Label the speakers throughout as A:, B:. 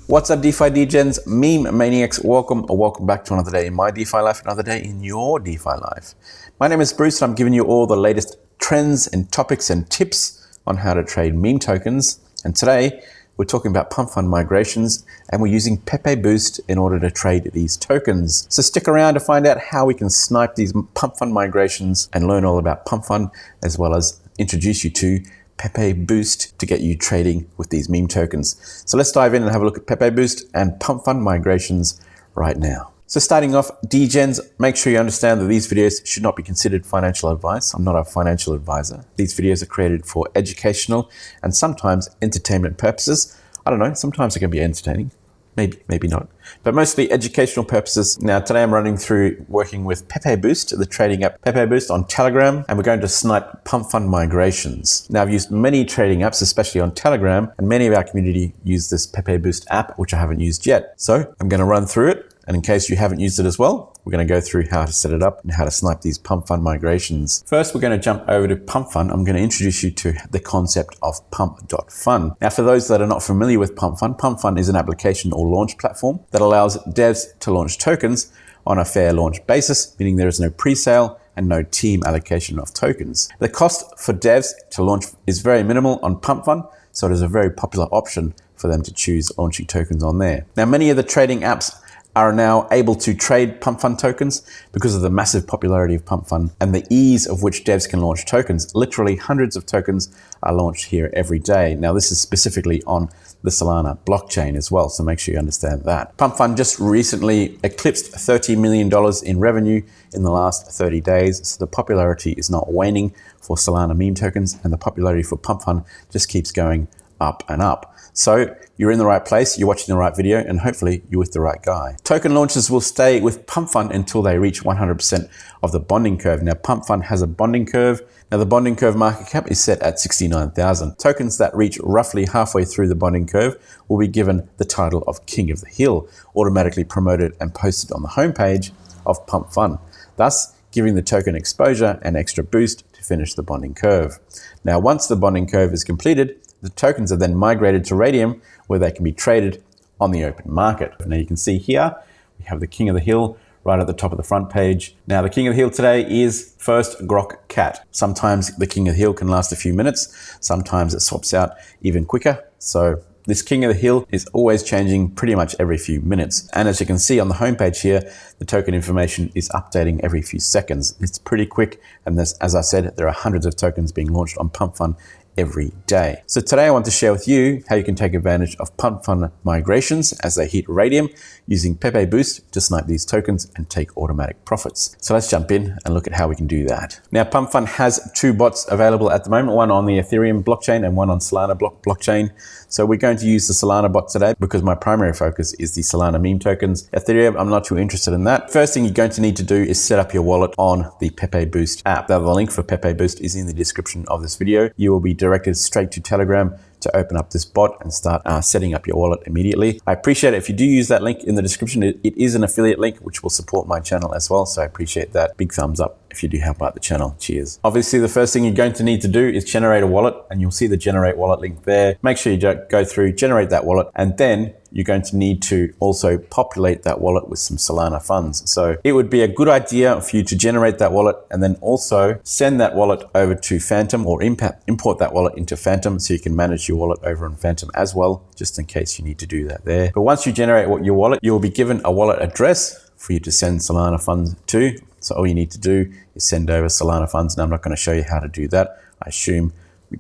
A: What's up, DeFi Degens, meme maniacs? Welcome back to another day in my DeFi life, another day in your DeFi life. My name is Bruce and I'm giving you all the latest trends and topics and tips on how to trade meme tokens. And today we're talking about PumpFun migrations and we're using PepeBoost in order to trade these tokens. So stick around to find out how we can snipe these PumpFun migrations and learn all about PumpFun, as well as introduce you to PepeBoost to get you trading with these meme tokens. So let's dive in and have a look at PepeBoost and PumpFun migrations right now. So starting off, Degens, make sure you understand that these videos should not be considered financial advice. I'm not a financial advisor. These videos are created for educational and sometimes entertainment purposes. I don't know, sometimes it can be entertaining. Maybe not, but mostly educational purposes. Now, today I'm running through working with PepeBoost, the trading app PepeBoost on Telegram, and we're going to snipe PumpFun migrations. Now, I've used many trading apps, especially on Telegram, and many of our community use this PepeBoost app, which I haven't used yet. So I'm going to run through it. And in case you haven't used it as well, we're going to go through how to set it up and how to snipe these PumpFun migrations. First, we're going to jump over to PumpFun. I'm going to introduce you to the concept of pump.fun. Now, for those that are not familiar with PumpFun, PumpFun is an application or launch platform that allows devs to launch tokens on a fair launch basis, meaning there is no pre-sale and no team allocation of tokens. The cost for devs to launch is very minimal on PumpFun, so it is a very popular option for them to choose launching tokens on there. Now, many of the trading apps are now able to trade PumpFun tokens because of the massive popularity of PumpFun and the ease of which devs can launch tokens. Literally hundreds of tokens are launched here every day. Now, this is specifically on the Solana blockchain as well, so make sure you understand that. PumpFun just recently eclipsed $30 million in revenue in the last 30 days, so the popularity is not waning for Solana meme tokens, and the popularity for PumpFun just keeps going up and up. So you're in the right place, you're watching the right video, and hopefully you're with the right guy. Token launches will stay with PumpFun until they reach 100% of the bonding curve. Now, PumpFun has a bonding curve. Now, the bonding curve market cap is set at 69,000. Tokens that reach roughly halfway through the bonding curve will be given the title of King of the Hill, automatically promoted and posted on the homepage of PumpFun, thus giving the token exposure and extra boost to finish the bonding curve. Now, once the bonding curve is completed, the tokens are then migrated to Radium, where they can be traded on the open market. Now you can see here, we have the King of the Hill right at the top of the front page. Now the King of the Hill today is first Grok Cat. Sometimes the King of the Hill can last a few minutes. Sometimes it swaps out even quicker. So this King of the Hill is always changing pretty much every few minutes. And as you can see on the homepage here, the token information is updating every few seconds. It's pretty quick. And as I said, there are hundreds of tokens being launched on PumpFun every day. So today I want to share with you how you can take advantage of PumpFun migrations as they hit Radium using PepeBoost to snipe these tokens and take automatic profits. So let's jump in and look at how we can do that. Now, PumpFun has two bots available at the moment, one on the Ethereum blockchain and one on Solana blockchain. So we're going to use the Solana bot today because my primary focus is the Solana meme tokens. Ethereum, I'm not too interested in that. First thing you're going to need to do is set up your wallet on the PepeBoost app. Now, the link for PepeBoost is in the description of this video. You will be directed straight to Telegram to open up this bot and start setting up your wallet immediately. I appreciate it if you do use that link in the description. It is an affiliate link which will support my channel as well, so I appreciate that. Big thumbs up if you do help out the channel. Cheers. Obviously, the first thing you're going to need to do is generate a wallet, and you'll see the generate wallet link there. Make sure you go through, generate that wallet, and then you're going to need to also populate that wallet with some Solana funds. So it would be a good idea for you to generate that wallet and then also send that wallet over to Phantom, or import that wallet into Phantom so you can manage your wallet over on Phantom as well, just in case you need to do that there. But once you generate your wallet, you'll be given a wallet address for you to send Solana funds to. So all you need to do is send over Solana funds. Now, I'm not going to show you how to do that. I assume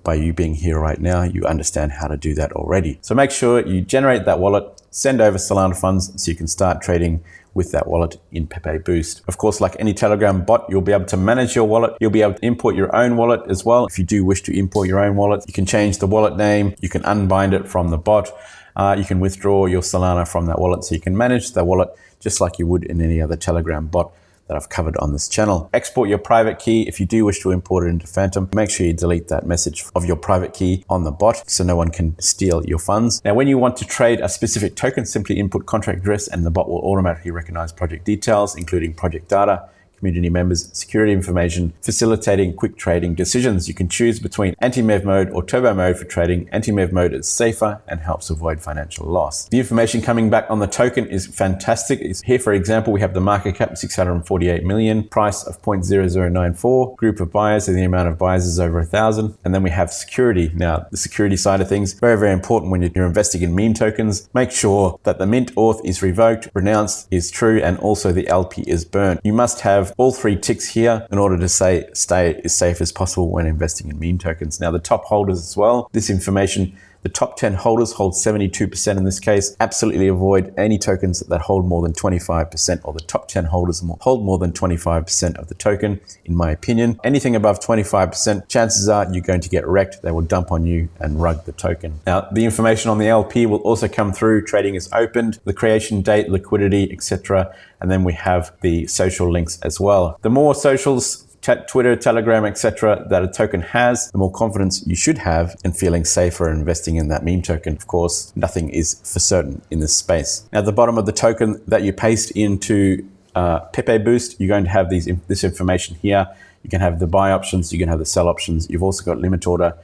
A: by you being here right now, you understand how to do that already. So make sure you generate that wallet, send over Solana funds so you can start trading with that wallet in PepeBoost. Of course, like any Telegram bot, you'll be able to manage your wallet. You'll be able to import your own wallet as well. If you do wish to import your own wallet, you can change the wallet name. You can unbind it from the bot. You can withdraw your Solana from that wallet, so you can manage the wallet just like you would in any other Telegram bot that I've covered on this channel. Export your private key. If you do wish to import it into Phantom, make sure you delete that message of your private key on the bot so no one can steal your funds. Now, when you want to trade a specific token, simply input contract address and the bot will automatically recognize project details, including project data, community members security information, facilitating quick trading decisions. You can choose between anti-MEV mode or turbo mode for trading. Anti-MEV mode is safer and helps avoid financial loss. The information coming back on the token is fantastic. Here, for example, we have the market cap 648 million, price of 0.0094, group of buyers, and the amount of buyers is over 1,000. And then we have security. Now, the security side of things, very, very important when you're investing in meme tokens. Make sure that the mint auth is revoked, renounced is true, and also the LP is burnt. You must have all three ticks here in order to stay as safe as possible when investing in meme tokens. Now, the top holders as well, this information, the top 10 holders hold 72% in this case. Absolutely avoid any tokens that hold more than 25%, or the top 10 holders hold more than 25% of the token, in my opinion. Anything above 25%, chances are you're going to get wrecked. They will dump on you and rug the token. Now, the information on the LP will also come through. Trading is opened, the creation date, liquidity, etc. And then we have the social links as well. The more socials, Twitter, Telegram, etc. that a token has, the more confidence you should have in feeling safer investing in that meme token. Of course, nothing is for certain in this space. Now, at the bottom of the token that you paste into PepeBoost, you're going to have this information here. You can have the buy options, you can have the sell options. You've also got limit order,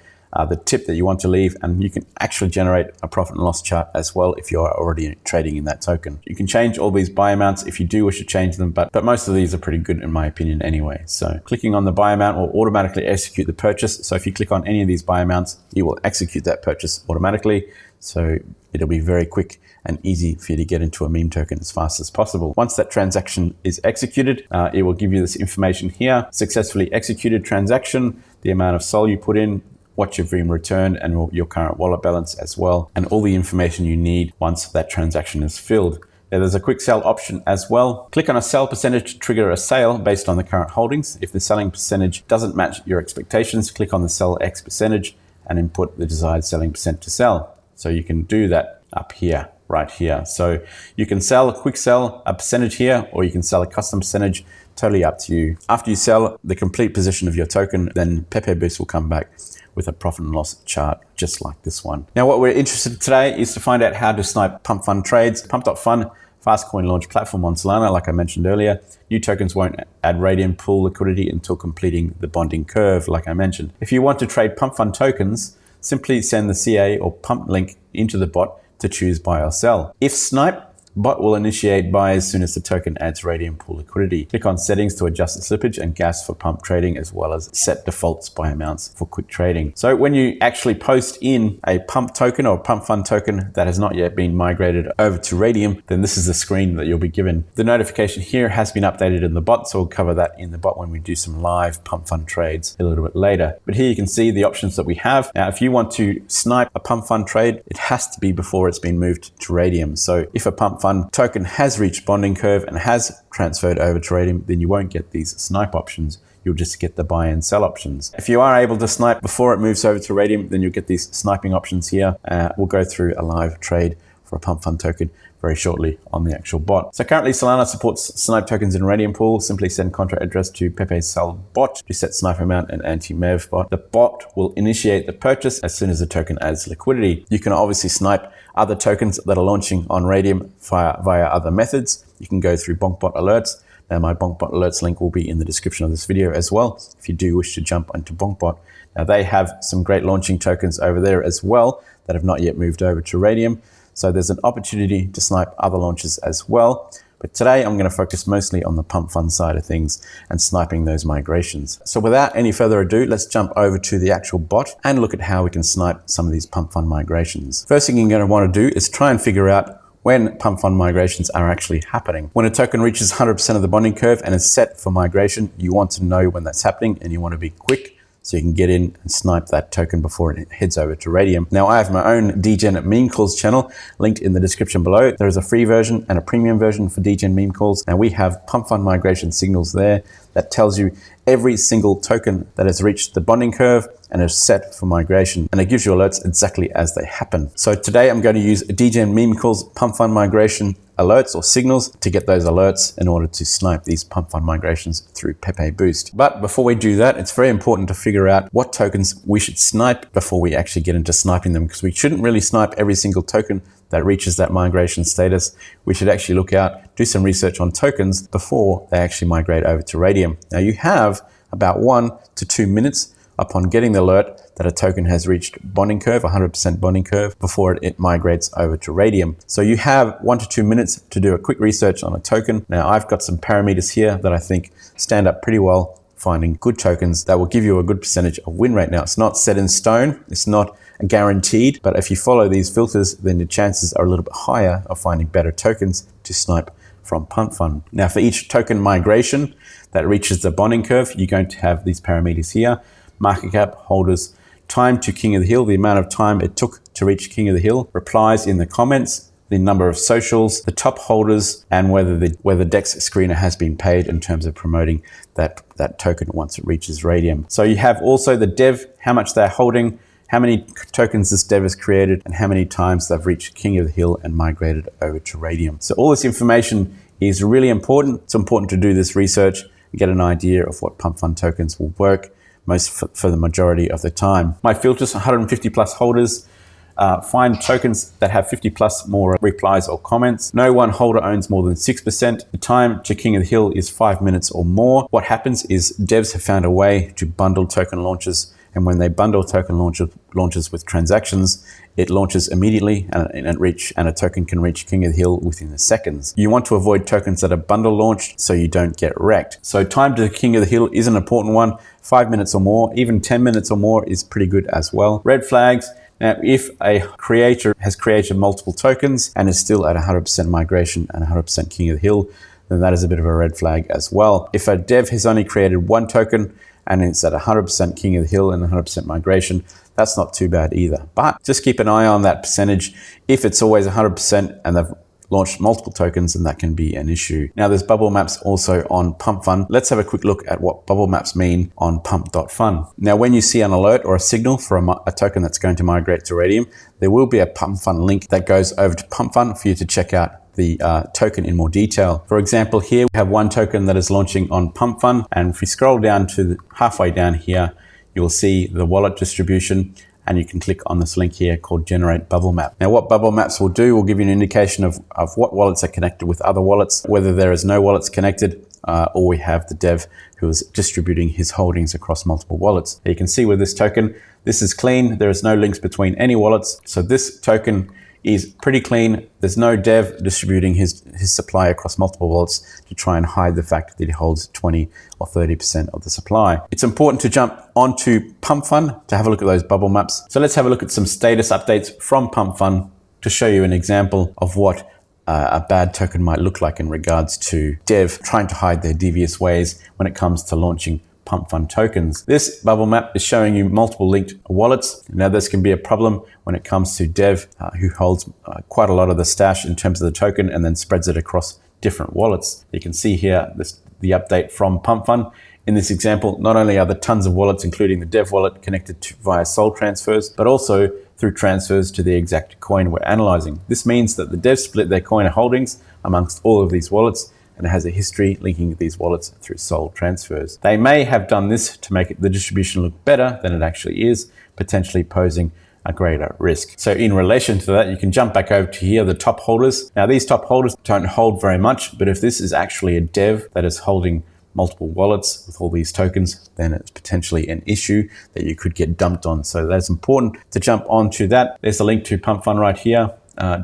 A: the tip that you want to leave, and you can actually generate a profit and loss chart as well if you are already trading in that token. You can change all these buy amounts if you do wish to change them, but most of these are pretty good in my opinion anyway. So clicking on the buy amount will automatically execute the purchase. So if you click on any of these buy amounts, it will execute that purchase automatically. So it'll be very quick and easy for you to get into a meme token as fast as possible. Once that transaction is executed, it will give you this information here: successfully executed transaction, the amount of SOL you put in, what you've been returned, and your current wallet balance as well, and all the information you need once that transaction is filled. Now, there's a quick sell option as well. Click on a sell percentage to trigger a sale based on the current holdings. If the selling percentage doesn't match your expectations, click on the sell X percentage and input the desired selling percent to sell. So you can do that up here, right here. So you can sell a quick sell, a percentage here, or you can sell a custom percentage, totally up to you. After you sell the complete position of your token, then PepeBoost will come back with a profit and loss chart just like this one. Now, what we're interested in today is to find out how to snipe PumpFun trades. Pump.fun, fast coin launch platform on Solana, like I mentioned earlier. New tokens won't add Radium pool liquidity until completing the bonding curve, like I mentioned. If you want to trade PumpFun tokens, simply send the CA or pump link into the bot to choose buy or sell. If Snipe, bot will initiate buy as soon as the token adds Radium pool liquidity. Click on settings to adjust the slippage and gas for pump trading, as well as set defaults buy amounts for quick trading. So when you actually post in a pump token or PumpFun token that has not yet been migrated over to Radium, then this is the screen that you'll be given. The notification here has been updated in the bot, so we'll cover that in the bot when we do some live PumpFun trades a little bit later. But here you can see the options that we have. Now, if you want to snipe a PumpFun trade, it has to be before it's been moved to Radium. So if a PumpFun token has reached bonding curve and has transferred over to Radium, then you won't get these snipe options. You'll just get the buy and sell options. If you are able to snipe before it moves over to Radium, then you'll get these sniping options here. We'll go through a live trade for a PumpFun token very shortly on the actual bot. So currently Solana supports snipe tokens in Radium pool. Simply send contract address to Pepe sell bot to set snipe amount and anti-MEV bot. The bot will initiate the purchase as soon as the token adds liquidity. You can obviously snipe other tokens that are launching on Radium via other methods. You can go through BonkBot alerts. Now, my BonkBot alerts link will be in the description of this video as well, if you do wish to jump onto BonkBot. Now, they have some great launching tokens over there as well that have not yet moved over to Radium. So there's an opportunity to snipe other launches as well. But today I'm going to focus mostly on the PumpFun side of things and sniping those migrations. So without any further ado, let's jump over to the actual bot and look at how we can snipe some of these PumpFun migrations. First thing you're going to want to do is try and figure out when PumpFun migrations are actually happening. When a token reaches 100% of the bonding curve and is set for migration, you want to know when that's happening and you want to be quick, so you can get in and snipe that token before it heads over to Radium. Now, I have my own Degen meme calls channel linked in the description below. There is a free version and a premium version for Degen meme calls. Now, we have PumpFun migration signals there that tells you every single token that has reached the bonding curve and is set for migration, and it gives you alerts exactly as they happen. So today I'm going to use Degen meme calls PumpFun migration alerts or signals to get those alerts in order to snipe these PumpFun migrations through PepeBoost. But before we do that, it's very important to figure out what tokens we should snipe before we actually get into sniping them, because we shouldn't really snipe every single token that reaches that migration status, we should actually look out, do some research on tokens before they actually migrate over to Radium. Now you have about 1 to 2 minutes upon getting the alert that a token has reached bonding curve, 100% bonding curve, before it migrates over to Radium. So you have 1 to 2 minutes to do a quick research on a token. Now I've got some parameters here that I think stand up pretty well, finding good tokens that will give you a good percentage of win rate. Now it's not set in stone, it's not guaranteed, but if you follow these filters, then the chances are a little bit higher of finding better tokens to snipe from PumpFun. Now for each token migration that reaches the bonding curve, you're going to have these parameters here: market cap, holders, time to King of the Hill, the amount of time it took to reach King of the Hill, replies in the comments, the number of socials, the top holders, and whether DexScreener has been paid in terms of promoting that token once it reaches Radium. So you have also the dev, how much they're holding, how many tokens this dev has created, and how many times they've reached King of the Hill and migrated over to Radium. So all this information is really important. It's important to do this research and get an idea of what PumpFun tokens will work for the majority of the time. My filters: 150 plus holders. Find tokens that have 50 plus more replies or comments. No one holder owns more than 6%. The time to King of the Hill is 5 minutes or more. What happens is devs have found a way to bundle token launches, and when they bundle token launches with transactions, it launches immediately and a token can reach King of the Hill within the seconds. You want to avoid tokens that are bundle launched so you don't get wrecked. So time to King of the Hill is an important one. 5 minutes or more, even 10 minutes or more is pretty good as well. Red flags: now, if a creator has created multiple tokens and is still at 100% migration and 100% King of the Hill, then that is a bit of a red flag as well. If a dev has only created one token and it's at 100% King of the Hill and 100% migration, that's not too bad either. But just keep an eye on that percentage. If it's always 100% and they've launched multiple tokens, and that can be an issue. Now there's bubble maps also on PumpFun. Let's have a quick look at what bubble maps mean on pump.fun. Now when you see an alert or a signal for a token that's going to migrate to Radium, there will be a PumpFun link that goes over to PumpFun for you to check out the token in more detail. For example, here we have one token that is launching on PumpFun, and if we scroll down to halfway down here, you'll see the wallet distribution, and you can click on this link here called Generate Bubble Map. Now what bubble maps will do will give you an indication of what wallets are connected with other wallets, whether there is no wallets connected, or we have the dev who is distributing his holdings across multiple wallets. You can see with this token, this is clean. There is no links between any wallets. So this token is pretty clean. There's no dev distributing his supply across multiple wallets to try and hide the fact that he holds 20 or 30% of the supply. It's important to jump onto PumpFun to have a look at those bubble maps. So let's have a look at some status updates from PumpFun to show you an example of what a bad token might look like in regards to dev trying to hide their devious ways when it comes to launching PumpFun tokens. This bubble map is showing you multiple linked wallets. Now this can be a problem when it comes to dev who holds quite a lot of the stash in terms of the token and then spreads it across different wallets. You can see here the update from PumpFun. In this example, not only are there tons of wallets, including the dev wallet, connected via SOL transfers, but also through transfers to the exact coin we're analyzing. This means that the devs split their coin holdings amongst all of these wallets, and it has a history linking these wallets through SOL transfers. They may have done this to make the distribution look better than it actually is, potentially posing a greater risk. So in relation to that, you can jump back over to here, the top holders. Now these top holders don't hold very much, but if this is actually a dev that is holding multiple wallets with all these tokens, then it's potentially an issue that you could get dumped on. So that's important to jump onto that. There's a link to PumpFun right here.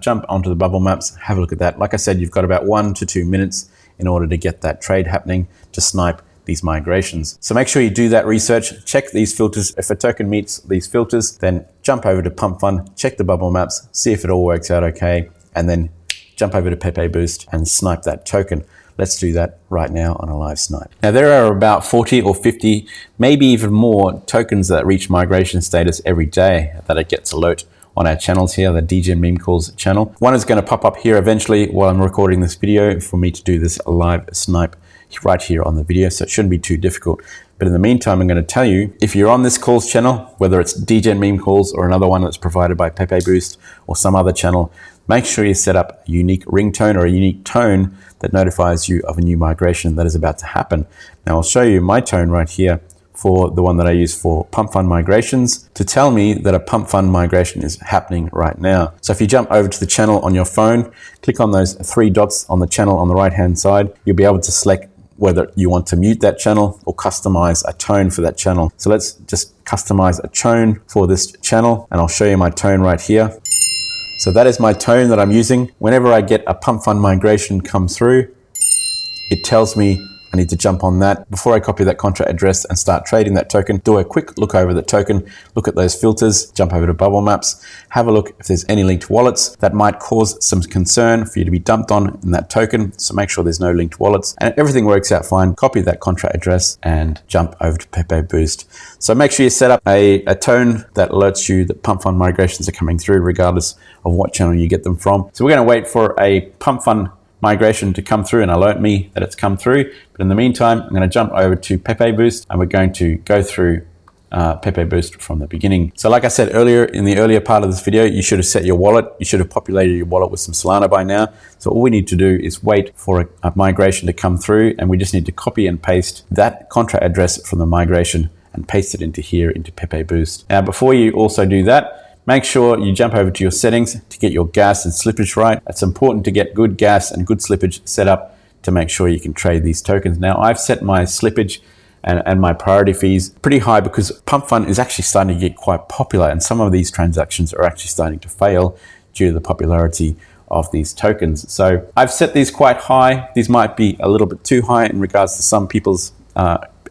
A: Jump onto the bubble maps, have a look at that. Like I said, you've got about 1 to 2 minutes in order to get that trade happening to snipe these migrations. So make sure you do that research, check these filters. If a token meets these filters, then jump over to PumpFun, check the bubble maps, see if it all works out okay, and then jump over to PepeBoost and snipe that token. Let's do that right now on a live snipe. Now there are about 40 or 50, maybe even more tokens that reach migration status every day that it gets alert on our channels here, the Degen Meme Calls channel. One is going to pop up here eventually while I'm recording this video for me to do this live snipe right here on the video, so it shouldn't be too difficult. But in the meantime, I'm going to tell you, if you're on this calls channel, whether it's Degen Meme Calls or another one that's provided by PepeBoost or some other channel, make sure you set up a unique ringtone or a unique tone that notifies you of a new migration that is about to happen. Now I'll show you my tone right here for the one that I use for PumpFun migrations to tell me that a PumpFun migration is happening right now. So if you jump over to the channel on your phone, click on those 3 dots on the channel on the right hand side, you'll be able to select whether you want to mute that channel or customize a tone for that channel. So let's just customize a tone for this channel, and I'll show you my tone right here. So that is my tone that I'm using. Whenever I get a PumpFun migration come through, it tells me I need to jump on that. Before I copy that contract address and start trading that token, do a quick look over the token, look at those filters, jump over to bubble maps, have a look if there's any linked wallets that might cause some concern for you to be dumped on in that token. So make sure there's no linked wallets, and if everything works out fine, copy that contract address and jump over to PepeBoost. So make sure you set up a tone that alerts you that PumpFun migrations are coming through regardless of what channel you get them from. So we're going to wait for a PumpFun migration to come through and alert me that it's come through. But in the meantime, I'm going to jump over to PepeBoost and we're going to go through PepeBoost from the beginning. So like I said earlier, in the earlier part of this video, you should have set your wallet. You should have populated your wallet with some Solana by now. So all we need to do is wait for a migration to come through, and we just need to copy and paste that contract address from the migration and paste it into here, into PepeBoost. Now, before you also do that, make sure you jump over to your settings to get your gas and slippage right. It's important to get good gas and good slippage set up to make sure you can trade these tokens. Now, I've set my slippage and my priority fees pretty high because PumpFun is actually starting to get quite popular, and some of these transactions are actually starting to fail due to the popularity of these tokens. So I've set these quite high. These might be a little bit too high in regards to some people's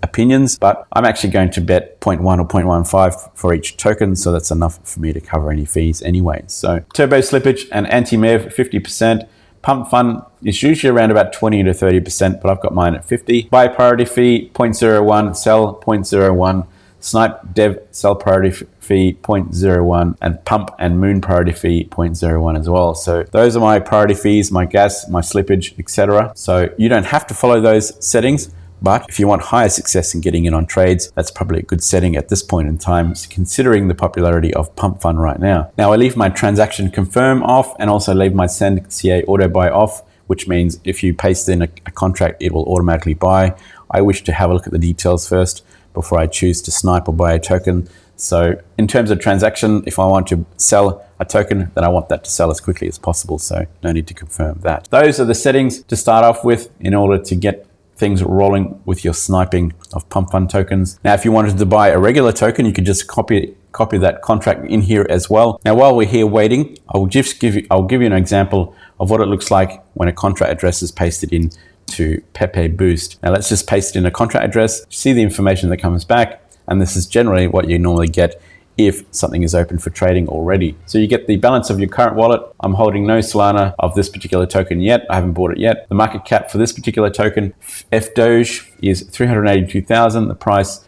A: opinions, but I'm actually going to bet 0.1 or 0.15 for each token, so that's enough for me to cover any fees anyway. So turbo slippage and anti-MEV 50%. PumpFun is usually around about 20 to 30%, but I've got mine at 50. Buy priority fee 0.01, sell 0.01, Snipe Dev sell priority fee 0.01, and Pump and Moon priority fee 0.01 as well. So those are my priority fees, my gas, my slippage, etc. So you don't have to follow those settings, but if you want higher success in getting in on trades, that's probably a good setting at this point in time, considering the popularity of PumpFun right now. Now I leave my transaction confirm off and also leave my send CA auto buy off, which means if you paste in a contract, it will automatically buy. I wish to have a look at the details first before I choose to snipe or buy a token. So in terms of transaction, if I want to sell a token, then I want that to sell as quickly as possible. So no need to confirm that. Those are the settings to start off with in order to get things rolling with your sniping of PumpFun tokens. Now, if you wanted to buy a regular token, you could just copy that contract in here as well. Now, while we're here waiting, I'll give you an example of what it looks like when a contract address is pasted in to PepeBoost. Now, let's just paste in a contract address, see the information that comes back, and this is generally what you normally get if something is open for trading already. So you get the balance of your current wallet. I'm holding no Solana of this particular token yet. I haven't bought it yet. The market cap for this particular token, FDoge, is 382,000. The price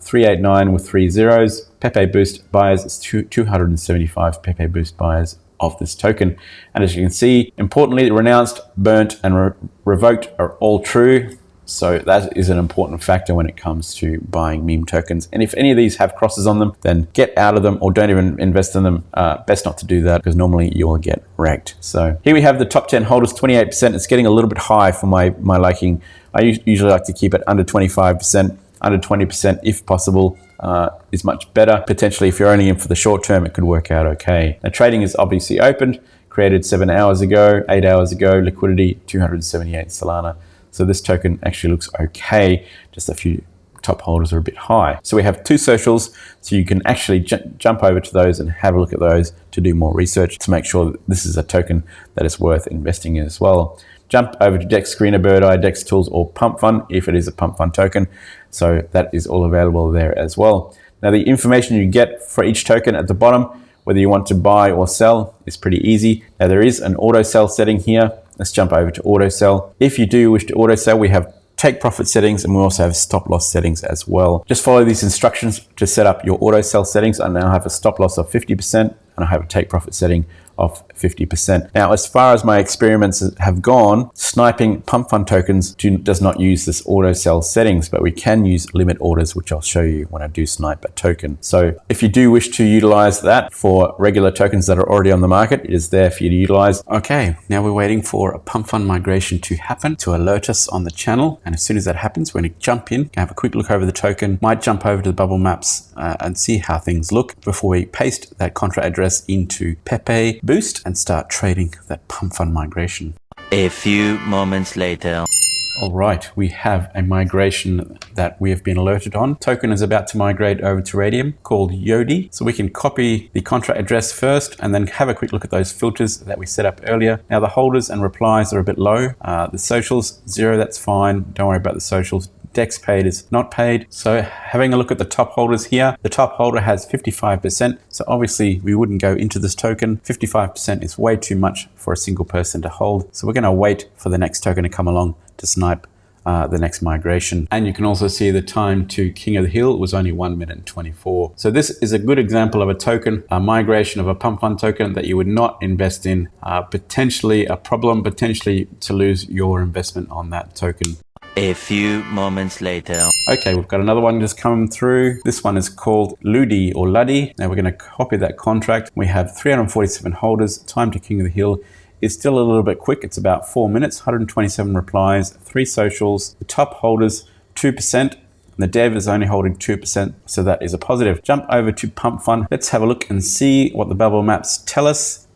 A: 389 with 3 zeros. PepeBoost buyers is 275 PepeBoost buyers of this token. And as you can see, importantly, renounced, burnt, and revoked are all true. So that is an important factor when it comes to buying meme tokens. And if any of these have crosses on them, then get out of them or don't even invest in them. Best not to do that because normally you will get wrecked. So here we have the top 10 holders, 28%. It's getting a little bit high for my liking. I usually like to keep it under 25%, under 20% if possible. Is much better. Potentially, if you're only in for the short term, it could work out okay. Now, trading is obviously opened, created 7 hours ago, 8 hours ago, liquidity 278 Solana. So this token actually looks okay. Just a few top holders are a bit high. So we have 2 socials, so you can actually jump over to those and have a look at those to do more research to make sure that this is a token that is worth investing in as well. Jump over to DexScreener, Birdeye, Dex Tools, or PumpFun if it is a PumpFun token. So that is all available there as well. Now the information you get for each token at the bottom, whether you want to buy or sell, is pretty easy. Now there is an auto sell setting here. Let's jump over to auto sell. If you do wish to auto sell, we have take profit settings and we also have stop loss settings as well. Just follow these instructions to set up your auto sell settings. I now have a stop loss of 50%, and I have a take profit setting of 50%. Now, as far as my experiments have gone, sniping PumpFun tokens does not use this auto sell settings, but we can use limit orders, which I'll show you when I do snipe a token. So if you do wish to utilize that for regular tokens that are already on the market, it is there for you to utilize. Okay, now we're waiting for a PumpFun migration to happen to alert us on the channel. And as soon as that happens, we're going to jump in, have a quick look over the token, might jump over to the bubble maps and see how things look before we paste that contract address into PepeBoost and start trading that PumpFun migration.
B: A few moments later.
A: All right, we have a migration that we have been alerted on. Token is about to migrate over to Radium called Ludy. So we can copy the contract address first and then have a quick look at those filters that we set up earlier. Now the holders and replies are a bit low. The socials, 0, that's fine. Don't worry about the socials. Dex paid is not paid. So having a look at the top holders here, the top holder has 55%. So obviously we wouldn't go into this token. 55% is way too much for a single person to hold. So we're going to wait for the next token to come along to snipe the next migration. And you can also see the time to King of the Hill was only 1 minute and 24. So this is a good example of a token, a migration of a PumpFun token that you would not invest in. Potentially a problem, potentially to lose your investment on that token.
B: A few moments later.
A: Okay, we've got another one just come through. This one is called Ludy or Ludy. Now we're going to copy that contract. We have 347 holders. Time to King of the Hill is still a little bit quick. It's about 4 minutes, 127 replies, 3 socials. The top holders, 2%. And the dev is only holding 2%. So that is a positive. Jump over to PumpFun. Let's have a look and see what the bubble maps tell us.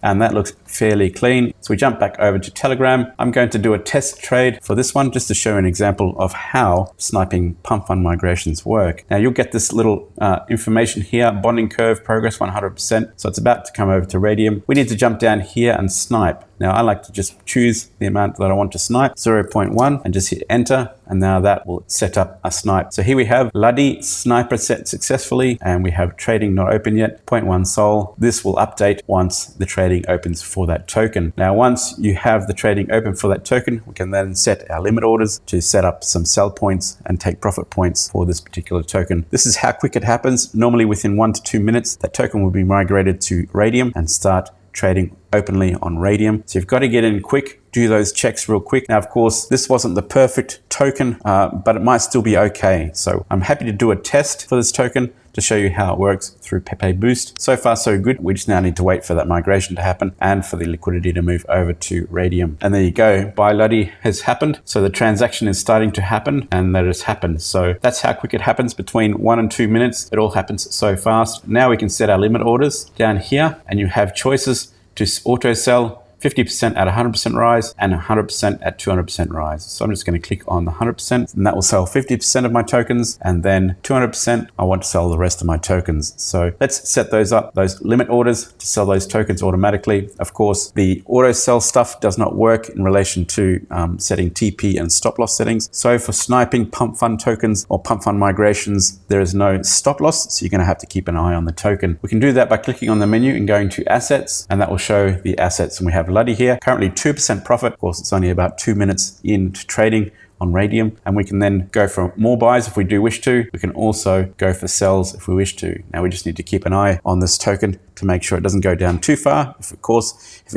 A: And that looks fairly clean. So we jump back over to Telegram. I'm going to do a test trade for this one just to show an example of how sniping PumpFun migrations work. Now you'll get this little information here, bonding curve, progress 100%. So it's about to come over to Radium. We need to jump down here and snipe. Now I like to just choose the amount that I want to snipe, 0.1, and just hit enter. And now that will set up a snipe. So here we have Ludy sniper set successfully, and we have trading not open yet, 0.1 sol. This will update once the trading opens for that token. Now, once you have the trading open for that token, we can then set our limit orders to set up some sell points and take profit points for this particular token. This is how quick it happens. Normally within 1 to 2 minutes, that token will be migrated to Radium and start trading openly on Radium. So you've got to get in quick, do those checks real quick. Now, of course, this wasn't the perfect token, but it might still be okay. So I'm happy to do a test for this token to show you how it works through PepeBoost. So far, so good. We just now need to wait for that migration to happen and for the liquidity to move over to Radium. And there you go. Buy Ludy has happened. So the transaction is starting to happen, and that has happened. So that's how quick it happens. Between 1 and 2 minutes, it all happens so fast. Now we can set our limit orders down here, and you have choices to auto sell 50% at 100% rise and 100% at 200% rise. So I'm just going to click on the 100%, and that will sell 50% of my tokens, and then 200% I want to sell the rest of my tokens. So let's set those up, those limit orders to sell those tokens automatically. Of course, the auto sell stuff does not work in relation to setting TP and stop loss settings. So for sniping PumpFun tokens or PumpFun migrations, there is no stop loss, so you're going to have to keep an eye on the token. We can do that by clicking on the menu and going to assets, and that will show the assets. And we have Ludy here, currently 2% profit. Of course, it's only about 2 minutes into trading on Radium, and we can then go for more buys if we do wish to. We can also go for sells if we wish to. Now we just need to keep an eye on this token to make sure it doesn't go down too far. If it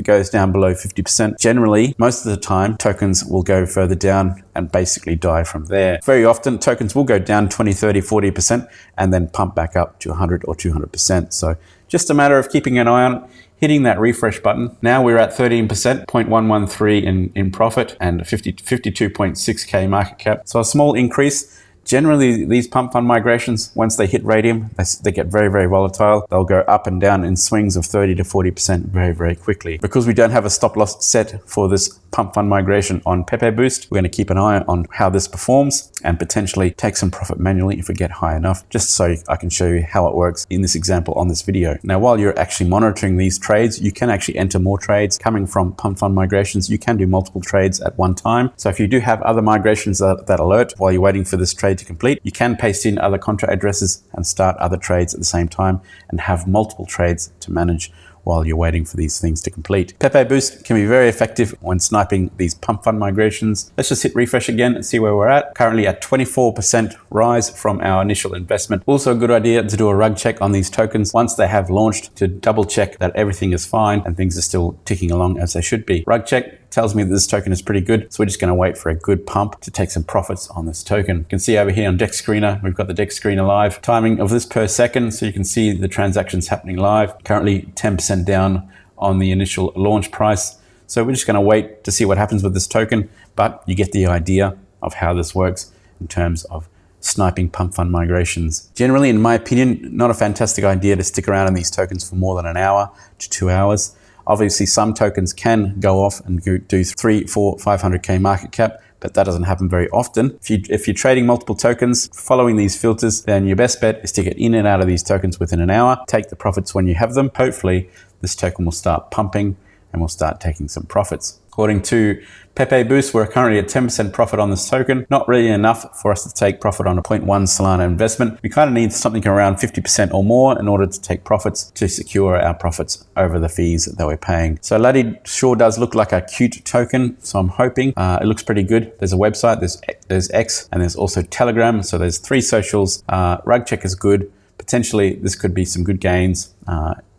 A: goes down below 50%, generally, most of the time, tokens will go further down and basically die from there. Very often, tokens will go down 20, 30, 40% and then pump back up to 100 or 200%. So just a matter of keeping an eye on it, hitting that refresh button. Now we're at 13%, 0.113 in profit and 52.6K market cap. So a small increase. Generally, these PumpFun migrations, once they hit Radium, they get very, very volatile. They'll go up and down in swings of 30 to 40% very, very quickly. Because we don't have a stop loss set for this PumpFun migration on PepeBoost, we're going to keep an eye on how this performs and potentially take some profit manually if we get high enough, just so I can show you how it works in this example on this video. Now, while you're actually monitoring these trades, you can actually enter more trades coming from PumpFun migrations. You can do multiple trades at one time. So if you do have other migrations that alert while you're waiting for this trade to complete, you can paste in other contract addresses and start other trades at the same time and have multiple trades to manage while you're waiting for these things to complete. PepeBoost can be very effective when sniping these PumpFun migrations. Let's just hit refresh again and see where we're at. Currently at 24% rise from our initial investment. Also a good idea to do a rug check on these tokens once they have launched to double check that everything is fine and things are still ticking along as they should be. Rug check tells me that this token is pretty good, so we're just going to wait for a good pump to take some profits on this token. You can see over here on DexScreener, we've got the DexScreener live timing of this per second, so you can see the transactions happening live. Currently 10% down on the initial launch price, so we're just going to wait to see what happens with this token, but you get the idea of how this works in terms of sniping PumpFun migrations. Generally, in my opinion, not a fantastic idea to stick around in these tokens for more than an hour to 2 hours. Obviously, some tokens can go off and do 300, 400, 500k market cap, but that doesn't happen very often. If you're trading multiple tokens, following these filters, then your best bet is to get in and out of these tokens within an hour. Take the profits when you have them. Hopefully, this token will start pumping and we'll start taking some profits. According to PepeBoost, we're currently at 10% profit on this token. Not really enough for us to take profit on a 0.1 Solana investment. We kind of need something around 50% or more in order to take profits to secure our profits over the fees that we're paying. So Ludy sure does look like a cute token. So I'm hoping it looks pretty good. There's a website, there's X, and there's also Telegram. So there's 3 socials. Rug check is good. Potentially this could be some good gains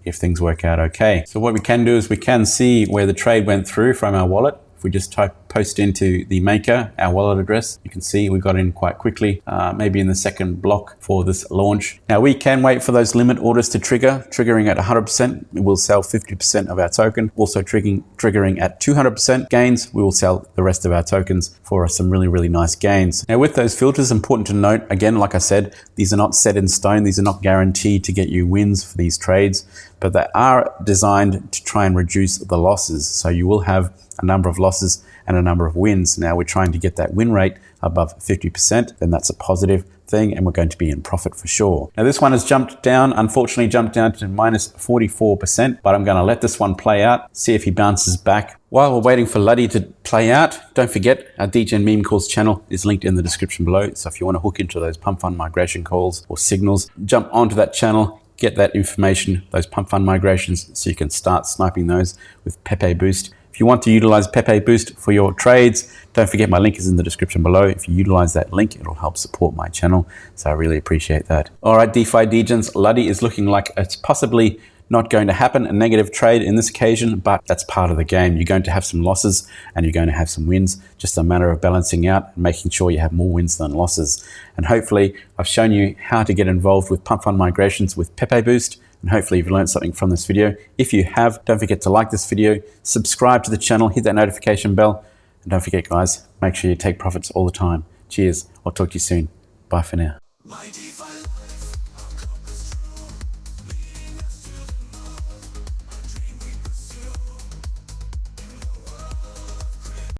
A: if things work out okay. So what we can do is we can see where the trade went through from our wallet. If we just post into the maker, our wallet address, you can see we got in quite quickly, maybe in the second block for this launch. Now we can wait for those limit orders to triggering at 100%, we will sell 50% of our token. Also triggering at 200% gains, we will sell the rest of our tokens for some really, really nice gains. Now with those filters, important to note, again, like I said, these are not set in stone. These are not guaranteed to get you wins for these trades, but they are designed to try and reduce the losses. So you will have a number of losses and a number of wins. Now we're trying to get that win rate above 50%, then that's a positive thing and we're going to be in profit for sure. Now this one has unfortunately jumped down to minus 44%, but I'm going to let this one play out, see if he bounces back. While we're waiting for Ludy to play out, don't forget our Degen meme calls channel is linked in the description below. So if you want to hook into those PumpFun migration calls or signals, jump onto that channel, get that information, those PumpFun migrations, so you can start sniping those with PepeBoost. If you want to utilize PepeBoost for your trades, don't forget my link is in the description below. If you utilize that link, it'll help support my channel. So I really appreciate that. All right, DeFi Degens, Ludy is looking like it's possibly not going to happen, a negative trade in this occasion, but that's part of the game. You're going to have some losses and you're going to have some wins. Just a matter of balancing out and making sure you have more wins than losses. And hopefully I've shown you how to get involved with PumpFun migrations with PepeBoost. And hopefully you've learned something from this video. If you have, don't forget to like this video, subscribe to the channel, hit that notification bell. And don't forget guys, make sure you take profits all the time. Cheers, I'll talk to you soon. Bye for now.